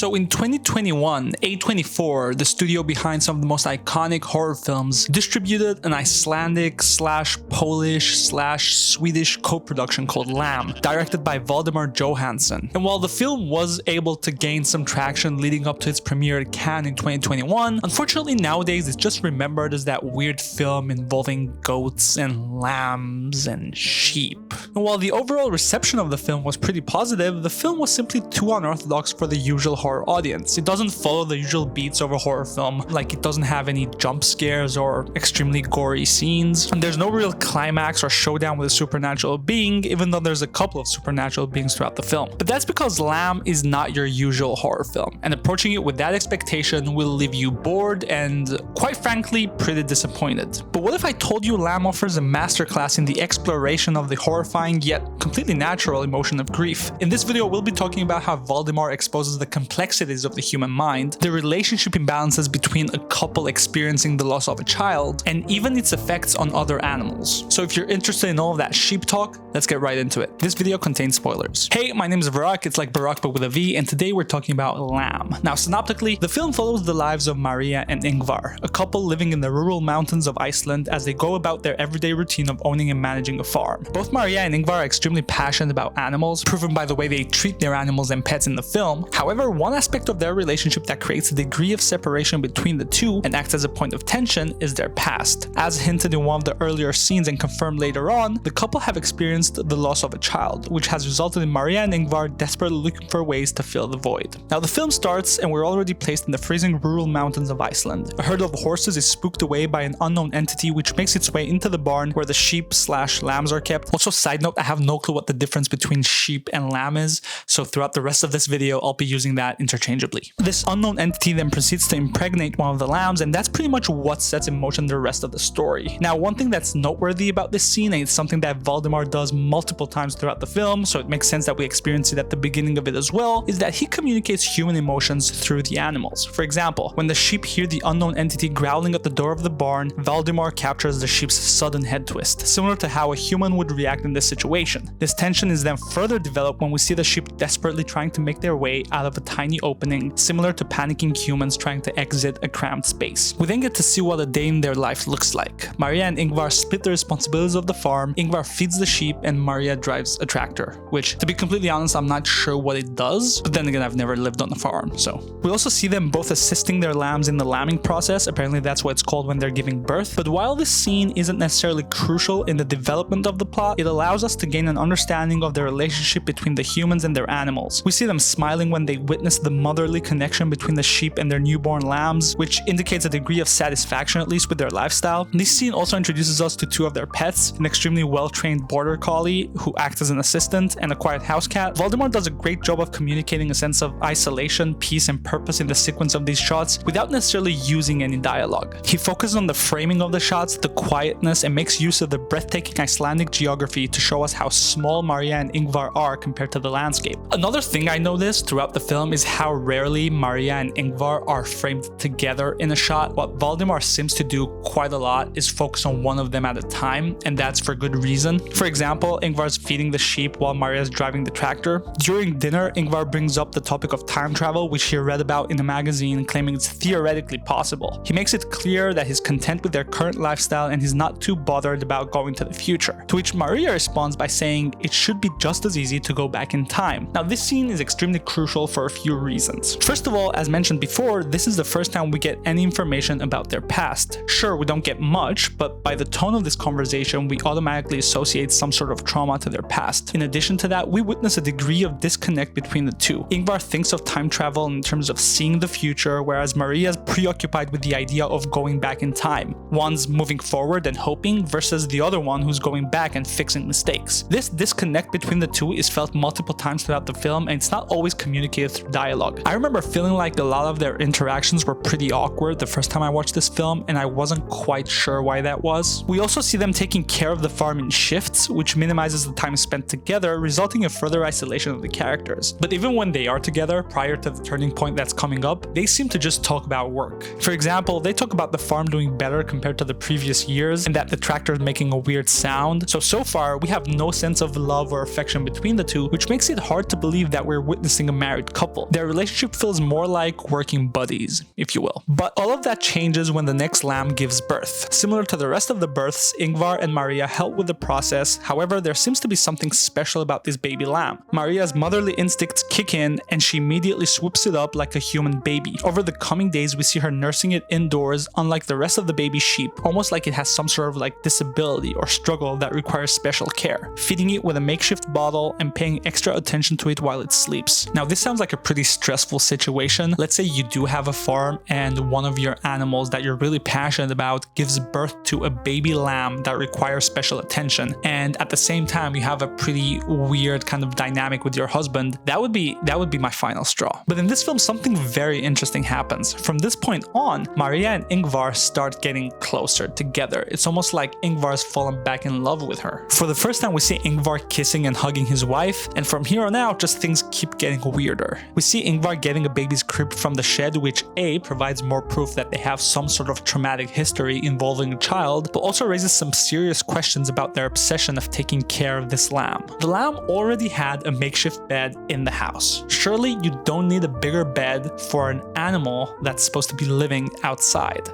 So in 2021, A24, the studio behind some of the most iconic horror films, distributed an Icelandic/Polish/Swedish co-production called Lamb, directed by Valdimar Johannsson. And while the film was able to gain some traction leading up to its premiere at Cannes in 2021, unfortunately nowadays it's just remembered as that weird film involving goats and lambs and sheep. And while the overall reception of the film was pretty positive, the film was simply too unorthodox for the usual horror audience. It doesn't follow the usual beats of a horror film, like it doesn't have any jump scares or extremely gory scenes, and there's no real climax or showdown with a supernatural being, even though there's a couple of supernatural beings throughout the film. But that's because Lamb is not your usual horror film, and approaching it with that expectation will leave you bored and, quite frankly, pretty disappointed. But what if I told you Lamb offers a masterclass in the exploration of the horrifying yet completely natural emotion of grief? In this video, we'll be talking about how Valdimar exposes the complexities of the human mind, the relationship imbalances between a couple experiencing the loss of a child, and even its effects on other animals. So if you're interested in all of that sheep talk, let's get right into it. This video contains spoilers. Hey, my name is Barak, it's like Barak but with a V, and today we're talking about Lamb. Now, synoptically, the film follows the lives of Maria and Ingvar, a couple living in the rural mountains of Iceland as they go about their everyday routine of owning and managing a farm. Both Maria and Ingvar are extremely passionate about animals, proven by the way they treat their animals and pets in the film. However, one aspect of their relationship that creates a degree of separation between the two and acts as a point of tension is their past. As hinted in one of the earlier scenes and confirmed later on, the couple have experienced the loss of a child, which has resulted in Maria and Ingvar desperately looking for ways to fill the void. Now the film starts and we're already placed in the freezing rural mountains of Iceland. A herd of horses is spooked away by an unknown entity which makes its way into the barn where the sheep/lambs are kept. Also, side note, I have no clue what the difference between sheep and lamb is, so throughout the rest of this video I'll be using that interchangeably. This unknown entity then proceeds to impregnate one of the lambs, and that's pretty much what sets in motion the rest of the story. Now, one thing that's noteworthy about this scene, and it's something that Valdimar does multiple times throughout the film, so it makes sense that we experience it at the beginning of it as well, is that he communicates human emotions through the animals. For example, when the sheep hear the unknown entity growling at the door of the barn, Valdimar captures the sheep's sudden head twist, similar to how a human would react in this situation. This tension is then further developed when we see the sheep desperately trying to make their way out of a tiny opening, similar to panicking humans trying to exit a cramped space. We then get to see what a day in their life looks like. Maria and Ingvar split the responsibilities of the farm. Ingvar feeds the sheep and Maria drives a tractor, which, to be completely honest, I'm not sure what it does, but then again, I've never lived on a farm, so. We also see them both assisting their lambs in the lambing process. Apparently that's what it's called when they're giving birth. But while this scene isn't necessarily crucial in the development of the plot, it allows us to gain an understanding of the relationship between the humans and their animals. We see them smiling when they witness the motherly connection between the sheep and their newborn lambs, which indicates a degree of satisfaction, at least with their lifestyle. This scene also introduces us to two of their pets, an extremely well-trained border collie who acts as an assistant, and a quiet house cat. Valdimar does a great job of communicating a sense of isolation, peace, and purpose in the sequence of these shots without necessarily using any dialogue. He focuses on the framing of the shots, the quietness, and makes use of the breathtaking Icelandic geography to show us how small Maria and Ingvar are compared to the landscape. Another thing I noticed throughout the film is how rarely Maria and Ingvar are framed together in a shot. What Valdimar seems to do quite a lot is focus on one of them at a time, and that's for good reason. For example, Ingvar's feeding the sheep while Maria's driving the tractor. During dinner, Ingvar brings up the topic of time travel, which he read about in a magazine, claiming it's theoretically possible. He makes it clear that he's content with their current lifestyle and he's not too bothered about going to the future, to which Maria responds by saying it should be just as easy to go back in time. Now, this scene is extremely crucial for a few reasons. First of all, as mentioned before, this is the first time we get any information about their past. Sure, we don't get much, but by the tone of this conversation, we automatically associate some sort of trauma to their past. In addition to that, we witness a degree of disconnect between the two. Ingvar thinks of time travel in terms of seeing the future, whereas Maria's preoccupied with the idea of going back in time. One's moving forward and hoping versus the other one who's going back and fixing mistakes. This disconnect between the two is felt multiple times throughout the film, and it's not always communicated through dialogue. I remember feeling like a lot of their interactions were pretty awkward the first time I watched this film, and I wasn't quite sure why that was. We also see them taking care of the farm in shifts, which minimizes the time spent together, resulting in further isolation of the characters. But even when they are together, prior to the turning point that's coming up, they seem to just talk about work. For example, they talk about the farm doing better compared to the previous years, and that the tractor is making a weird sound. So far, we have no sense of love or affection between the two, which makes it hard to believe that we're witnessing a married couple. Their relationship feels more like working buddies, if you will. But all of that changes when the next lamb gives birth. Similar to the rest of the births, Ingvar and Maria help with the process. However, there seems to be something special about this baby lamb. Maria's motherly instincts kick in and she immediately swoops it up like a human baby. Over the coming days, we see her nursing it indoors, unlike the rest of the baby sheep, almost like it has some sort of like disability or struggle that requires special care, feeding it with a makeshift bottle and paying extra attention to it while it sleeps. Now, this sounds like a pretty stressful situation. Let's say you do have a farm and one of your animals that you're really passionate about gives birth to a baby lamb that requires special attention, and at the same time you have a pretty weird kind of dynamic with your husband. That would be my final straw. But in this film, something very interesting happens. From this point on, Maria and Ingvar start getting closer together. It's almost like Ingvar's fallen back in love with her. For the first time, we see Ingvar kissing and hugging his wife, and from here on out, just things keep getting weirder. We see Ingvar getting a baby's crib from the shed, which A, provides more proof that they have some sort of traumatic history involving a child, but also raises some serious questions about their obsession of taking care of this lamb. The lamb already had a makeshift bed in the house. Surely you don't need a bigger bed for an animal that's supposed to be living outside,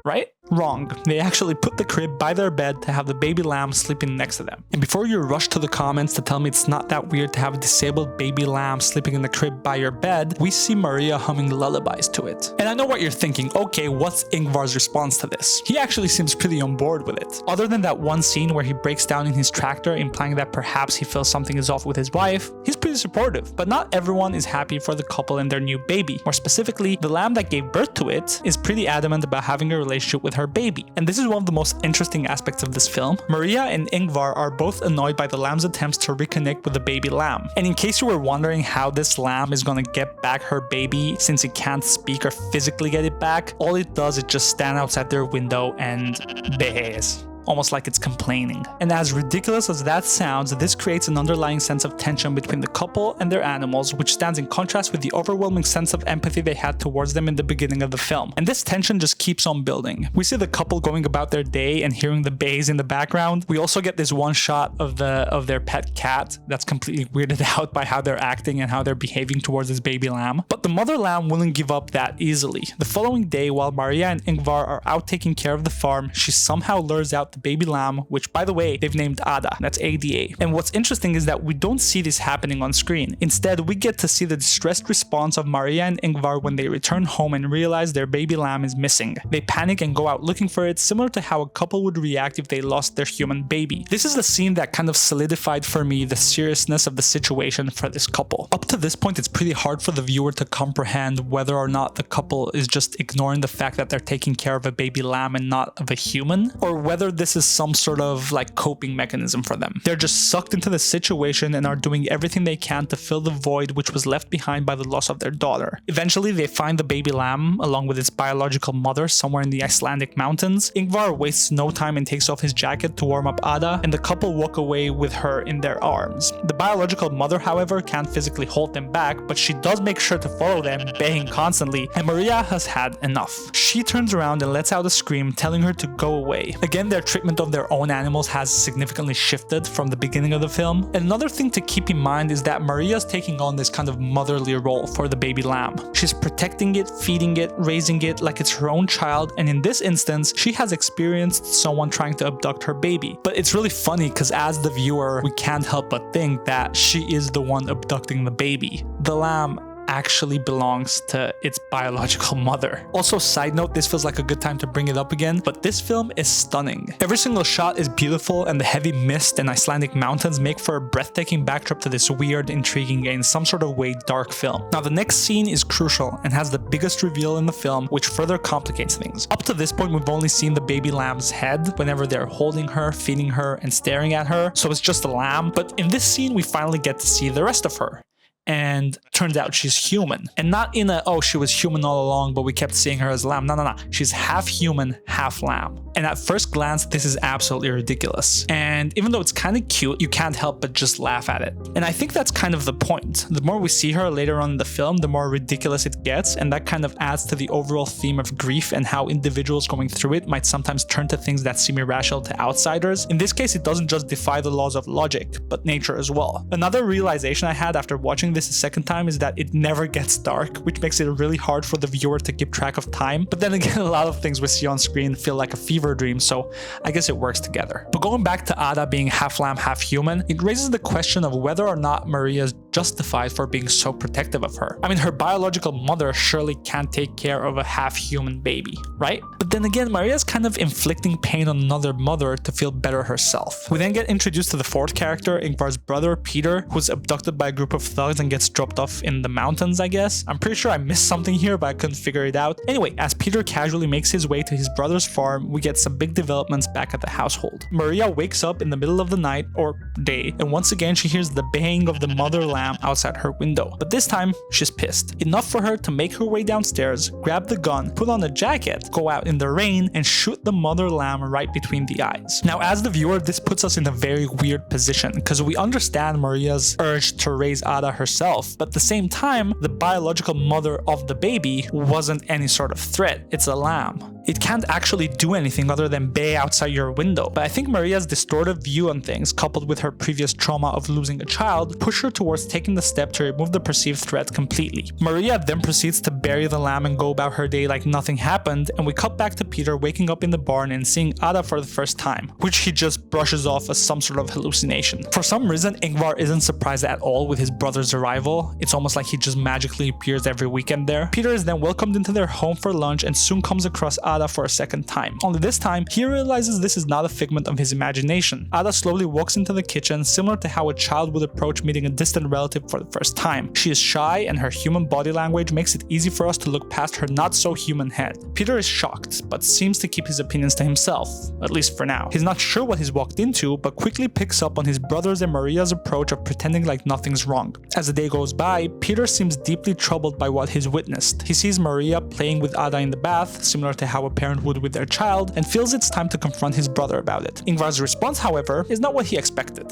right? Wrong. They actually put the crib by their bed to have the baby lamb sleeping next to them. And before you rush to the comments to tell me it's not that weird to have a disabled baby lamb sleeping in the crib by your bed, we see Maria humming lullabies to it. And I know what you're thinking, okay, what's Ingvar's response to this? He actually seems pretty on board with it. Other than that one scene where he breaks down in his tractor, implying that perhaps he feels something is off with his wife, he's pretty supportive. But not everyone is happy for the couple and their new baby. More specifically, the lamb that gave birth to it is pretty adamant about having a relationship with her baby. And this is one of the most interesting aspects of this film. Maria and Ingvar are both annoyed by the lamb's attempts to reconnect with the baby lamb. And in case you were wondering how this lamb is gonna get back her baby since it can't speak or physically get it back, all it does is just stand outside their window and behaves. Almost like it's complaining. And as ridiculous as that sounds, this creates an underlying sense of tension between the couple and their animals, which stands in contrast with the overwhelming sense of empathy they had towards them in the beginning of the film. And this tension just keeps on building. We see the couple going about their day and hearing the bays in the background. We also get this one shot of their pet cat that's completely weirded out by how they're acting and how they're behaving towards this baby lamb. But the mother lamb wouldn't give up that easily. The following day, while Maria and Ingvar are out taking care of the farm, she somehow lures out the baby lamb, which by the way, they've named Ada. That's ADA. And what's interesting is that we don't see this happening on screen. Instead, we get to see the distressed response of Maria and Ingvar when they return home and realize their baby lamb is missing. They panic and go out looking for it, similar to how a couple would react if they lost their human baby. This is the scene that kind of solidified for me the seriousness of the situation for this couple. Up to this point, it's pretty hard for the viewer to comprehend whether or not the couple is just ignoring the fact that they're taking care of a baby lamb and not of a human, or whether this is some sort of like coping mechanism for them. They're just sucked into the situation and are doing everything they can to fill the void which was left behind by the loss of their daughter. Eventually, they find the baby lamb along with its biological mother somewhere in the Icelandic mountains. Ingvar wastes no time and takes off his jacket to warm up Ada, and the couple walk away with her in their arms. The biological mother, however, can't physically hold them back, but she does make sure to follow them, baying constantly, and Maria has had enough. She turns around and lets out a scream, telling her to go away. Again, their treatment of their own animals has significantly shifted from the beginning of the film. And another thing to keep in mind is that Maria's taking on this kind of motherly role for the baby lamb. She's protecting it, feeding it, raising it like it's her own child, and in this instance, she has experienced someone trying to abduct her baby. But it's really funny because as the viewer, we can't help but think that she is the one abducting the baby. The lamb actually belongs to its biological mother. Also, side note, this feels like a good time to bring it up again, but this film is stunning. Every single shot is beautiful, and the heavy mist and Icelandic mountains make for a breathtaking backdrop to this weird, intriguing, and in some sort of way dark film. Now, the next scene is crucial and has the biggest reveal in the film, which further complicates things. Up to this point, we've only seen the baby lamb's head whenever they're holding her, feeding her, and staring at her, so it's just a lamb. But in this scene, we finally get to see the rest of her. And turns out she's human. And not in a, oh, she was human all along, but we kept seeing her as lamb. No. She's half human, half lamb. And at first glance, this is absolutely ridiculous. And even though it's kind of cute, you can't help but just laugh at it. And I think that's kind of the point. The more we see her later on in the film, the more ridiculous it gets. And that kind of adds to the overall theme of grief and how individuals going through it might sometimes turn to things that seem irrational to outsiders. In this case, it doesn't just defy the laws of logic, but nature as well. Another realization I had after watching this a second time is that it never gets dark, which makes it really hard for the viewer to keep track of time. But then again, a lot of things we see on screen feel like a fever dream, so I guess it works together. But going back to Ada being half lamb, half human, it raises the question of whether or not Maria's justified for being so protective of her. I mean, her biological mother surely can't take care of a half-human baby, right? But then again, Maria's kind of inflicting pain on another mother to feel better herself. We then get introduced to the fourth character, Ingvar's brother, Peter, who's abducted by a group of thugs and gets dropped off in the mountains, I guess. I'm pretty sure I missed something here, but I couldn't figure it out. Anyway, as Peter casually makes his way to his brother's farm, we get some big developments back at the household. Maria wakes up in the middle of the night, or day, and once again she hears the baying of the mother lamb outside her window. But this time, she's pissed. Enough for her to make her way downstairs, grab the gun, put on a jacket, go out in the rain, and shoot the mother lamb right between the eyes. Now, as the viewer, this puts us in a very weird position, because we understand Maria's urge to raise Ada herself, but at the same time, the biological mother of the baby wasn't any sort of threat. It's a lamb. It can't actually do anything other than bay outside your window. But I think Maria's distorted view on things, coupled with her previous trauma of losing a child, push her towards taking the step to remove the perceived threat completely. Maria then proceeds to bury the lamb and go about her day like nothing happened, and we cut back to Peter waking up in the barn and seeing Ada for the first time, which he just brushes off as some sort of hallucination. For some reason, Ingvar isn't surprised at all with his brother's arrival. It's almost like he just magically appears every weekend there. Peter is then welcomed into their home for lunch and soon comes across Ada for a second time. Only this time, he realizes this is not a figment of his imagination. Ada slowly walks into the kitchen, similar to how a child would approach meeting a distant relative for the first time. She is shy, and her human body language makes it easy for us to look past her not-so-human head. Peter is shocked, but seems to keep his opinions to himself, at least for now. He's not sure what he's walked into, but quickly picks up on his brother's and Maria's approach of pretending like nothing's wrong. As the day goes by, Peter seems deeply troubled by what he's witnessed. He sees Maria playing with Ada in the bath, similar to how a parent would with their child, and feels it's time to confront his brother about it. Ingvar's response, however, is not what he expected.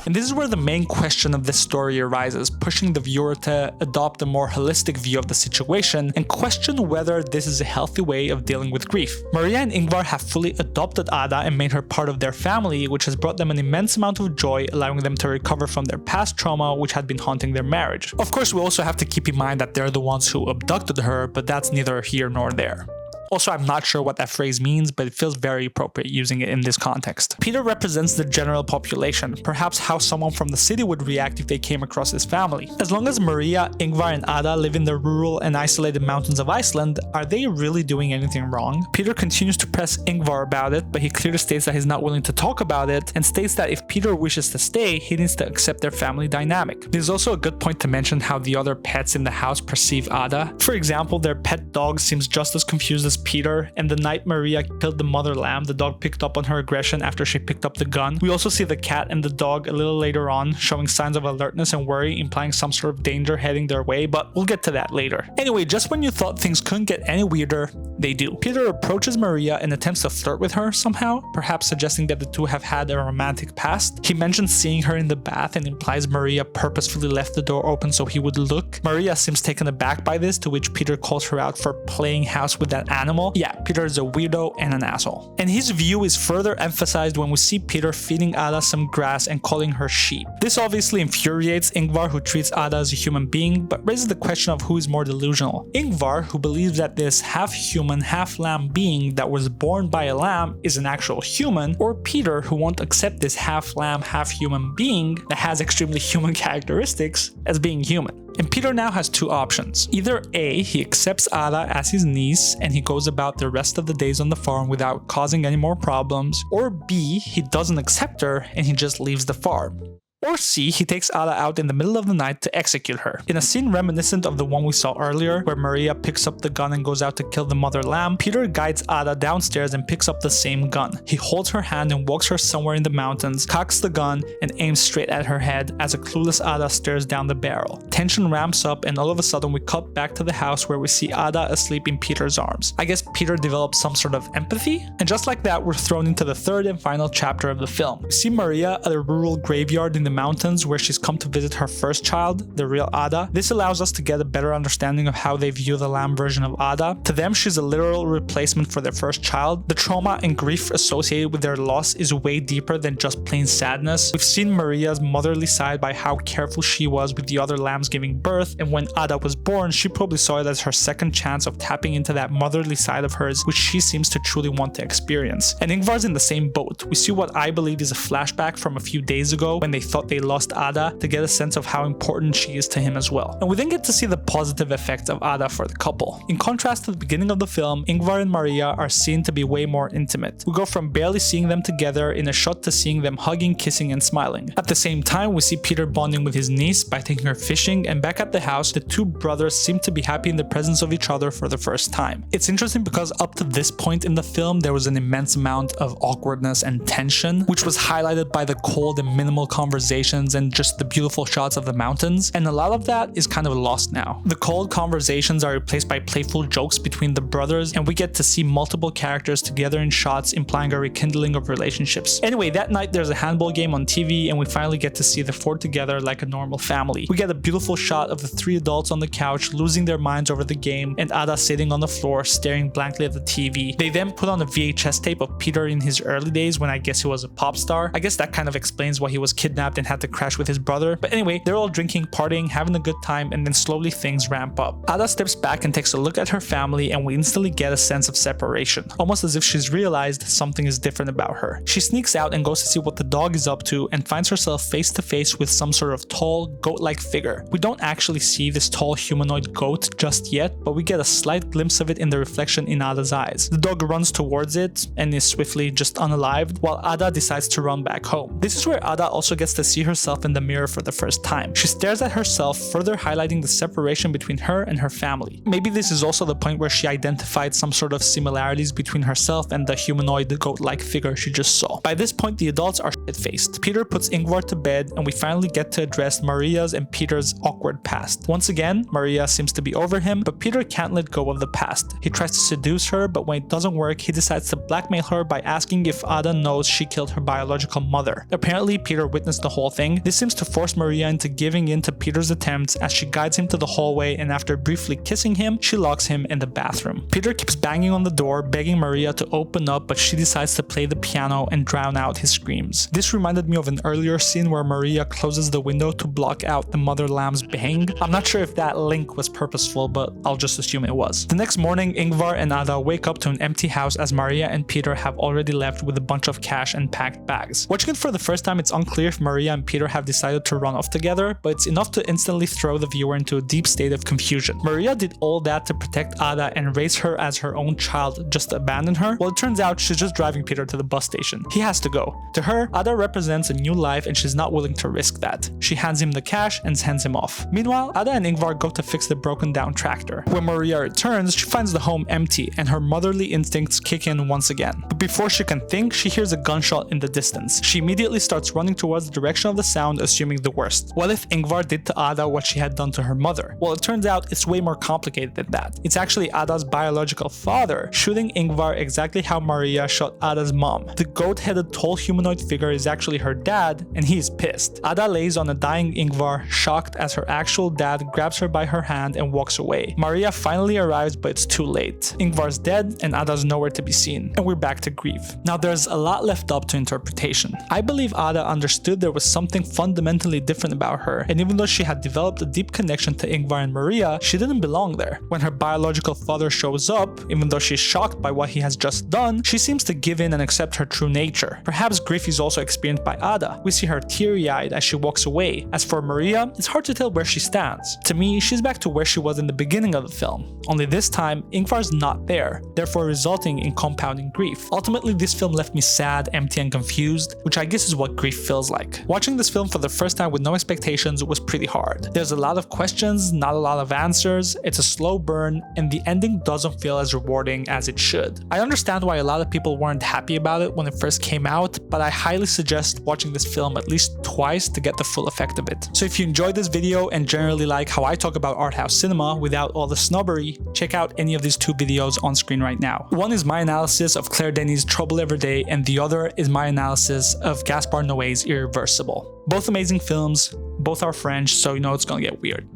And this is where the main question of this story arises, pushing the viewer to adopt a more holistic view of the situation and question whether this is a healthy way of dealing with grief. Maria and Ingvar have fully adopted Ada and made her part of their family, which has brought them an immense amount of joy, allowing them to recover from their past trauma which had been haunting their marriage. Of course, we also have to keep in mind that they're the ones who abducted her, but that's neither here nor there. Also, I'm not sure what that phrase means, but it feels very appropriate using it in this context. Peter represents the general population, perhaps how someone from the city would react if they came across his family. As long as Maria, Ingvar, and Ada live in the rural and isolated mountains of Iceland, are they really doing anything wrong? Peter continues to press Ingvar about it, but he clearly states that he's not willing to talk about it, and states that if Peter wishes to stay, he needs to accept their family dynamic. There's also a good point to mention how the other pets in the house perceive Ada. For example, their pet dog seems just as confused as Peter, and the night Maria killed the mother lamb, the dog picked up on her aggression after she picked up the gun. We also see the cat and the dog a little later on, showing signs of alertness and worry, implying some sort of danger heading their way, but we'll get to that later. Anyway, just when you thought things couldn't get any weirder, they do. Peter approaches Maria and attempts to flirt with her somehow, perhaps suggesting that the two have had a romantic past. He mentions seeing her in the bath and implies Maria purposefully left the door open so he would look. Maria seems taken aback by this, to which Peter calls her out for playing house with that animal. Yeah, Peter is a weirdo and an asshole. And his view is further emphasized when we see Peter feeding Ada some grass and calling her sheep. This obviously infuriates Ingvar, who treats Ada as a human being, but raises the question of who is more delusional. Ingvar, who believes that this half-human, half-lamb being that was born by a lamb is an actual human, or Peter, who won't accept this half-lamb, half-human being that has extremely human characteristics as being human. And Peter now has two options. Either A, he accepts Ada as his niece and he goes about the rest of the days on the farm without causing any more problems, or B, he doesn't accept her and he just leaves the farm. Or C, he takes Ada out in the middle of the night to execute her. In a scene reminiscent of the one we saw earlier, where Maria picks up the gun and goes out to kill the mother lamb, Peter guides Ada downstairs and picks up the same gun. He holds her hand and walks her somewhere in the mountains, cocks the gun, and aims straight at her head as a clueless Ada stares down the barrel. Tension ramps up and all of a sudden we cut back to the house where we see Ada asleep in Peter's arms. I guess Peter develops some sort of empathy? And just like that, we're thrown into the third and final chapter of the film. We see Maria at a rural graveyard in the mountains where she's come to visit her first child, the real Ada. This allows us to get a better understanding of how they view the lamb version of Ada. To them, she's a literal replacement for their first child. The trauma and grief associated with their loss is way deeper than just plain sadness. We've seen Maria's motherly side by how careful she was with the other lambs giving birth, and when Ada was born, she probably saw it as her second chance of tapping into that motherly side of hers, which she seems to truly want to experience. And Ingvar's in the same boat. We see what I believe is a flashback from a few days ago when they thought they lost Ada, to get a sense of how important she is to him as well. And we then get to see the positive effects of Ada for the couple. In contrast to the beginning of the film, Ingvar and Maria are seen to be way more intimate. We go from barely seeing them together in a shot to seeing them hugging, kissing, and smiling. At the same time, we see Peter bonding with his niece by taking her fishing, and back at the house, the two brothers seem to be happy in the presence of each other for the first time. It's interesting because up to this point in the film, there was an immense amount of awkwardness and tension, which was highlighted by the cold and minimal conversations and just the beautiful shots of the mountains, and a lot of that is kind of lost now. The cold conversations are replaced by playful jokes between the brothers, and we get to see multiple characters together in shots, implying a rekindling of relationships. Anyway, that night there's a handball game on TV, and we finally get to see the four together like a normal family. We get a beautiful shot of the three adults on the couch losing their minds over the game, and Ada sitting on the floor staring blankly at the TV. They then put on a VHS tape of Peter in his early days when I guess he was a pop star. I guess that kind of explains why he was kidnapped and had to crash with his brother. But anyway, they're all drinking, partying, having a good time, and then slowly things ramp up. Ada steps back and takes a look at her family, and we instantly get a sense of separation, almost as if she's realized something is different about her. She sneaks out and goes to see what the dog is up to, and finds herself face to face with some sort of tall, goat-like figure. We don't actually see this tall humanoid goat just yet, but we get a slight glimpse of it in the reflection in Ada's eyes. The dog runs towards it and is swiftly just unalived, while Ada decides to run back home. This is where Ada also gets to see herself in the mirror for the first time. She stares at herself, further highlighting the separation between her and her family. Maybe this is also the point where she identified some sort of similarities between herself and the humanoid goat-like figure she just saw. By this point, the adults are shit-faced. Peter puts Ingvar to bed, and we finally get to address Maria's and Peter's awkward past. Once again, Maria seems to be over him, but Peter can't let go of the past. He tries to seduce her, but when it doesn't work, he decides to blackmail her by asking if Ada knows she killed her biological mother. Apparently, Peter witnessed the whole thing. This seems to force Maria into giving in to Peter's attempts as she guides him to the hallway, and after briefly kissing him, she locks him in the bathroom. Peter keeps banging on the door, begging Maria to open up, but she decides to play the piano and drown out his screams. This reminded me of an earlier scene where Maria closes the window to block out the mother lamb's bang. I'm not sure if that link was purposeful, but I'll just assume it was. The next morning, Ingvar and Ada wake up to an empty house as Maria and Peter have already left with a bunch of cash and packed bags. Watching it for the first time, it's unclear if Maria and Peter have decided to run off together, but it's enough to instantly throw the viewer into a deep state of confusion. Maria did all that to protect Ada and raise her as her own child, just to abandon her? Well, it turns out she's just driving Peter to the bus station. He has to go. To her, Ada represents a new life and she's not willing to risk that. She hands him the cash and sends him off. Meanwhile, Ada and Ingvar go to fix the broken down tractor. When Maria returns, she finds the home empty and her motherly instincts kick in once again. But before she can think, she hears a gunshot in the distance. She immediately starts running towards the direction of the sound, assuming the worst. What if Ingvar did to Ada what she had done to her mother? Well, it turns out it's way more complicated than that. It's actually Ada's biological father shooting Ingvar exactly how Maria shot Ada's mom. The goat-headed tall humanoid figure is actually her dad, and he's pissed. Ada lays on a dying Ingvar, shocked as her actual dad grabs her by her hand and walks away. Maria finally arrives, but it's too late. Ingvar's dead, and Ada's nowhere to be seen, and we're back to grief. Now, there's a lot left up to interpretation. I believe Ada understood there was something fundamentally different about her, and even though she had developed a deep connection to Ingvar and Maria, she didn't belong there. When her biological father shows up, even though she's shocked by what he has just done, she seems to give in and accept her true nature. Perhaps grief is also experienced by Ada. We see her teary-eyed as she walks away. As for Maria, it's hard to tell where she stands. To me, she's back to where she was in the beginning of the film. Only this time, Ingvar's not there, therefore resulting in compounding grief. Ultimately, this film left me sad, empty, and confused, which I guess is what grief feels like. Watching this film for the first time with no expectations was pretty hard. There's a lot of questions, not a lot of answers, it's a slow burn, and the ending doesn't feel as rewarding as it should. I understand why a lot of people weren't happy about it when it first came out, but I highly suggest watching this film at least twice to get the full effect of it. So if you enjoyed this video and generally like how I talk about art house cinema without all the snobbery, check out any of these two videos on screen right now. One is my analysis of Claire Denis' Trouble Every Day, and the other is my analysis of Gaspar Noé's Irreversible. Irreversible. Both amazing films, both are French, so you know it's gonna get weird.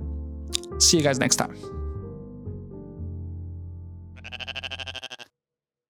See you guys next time.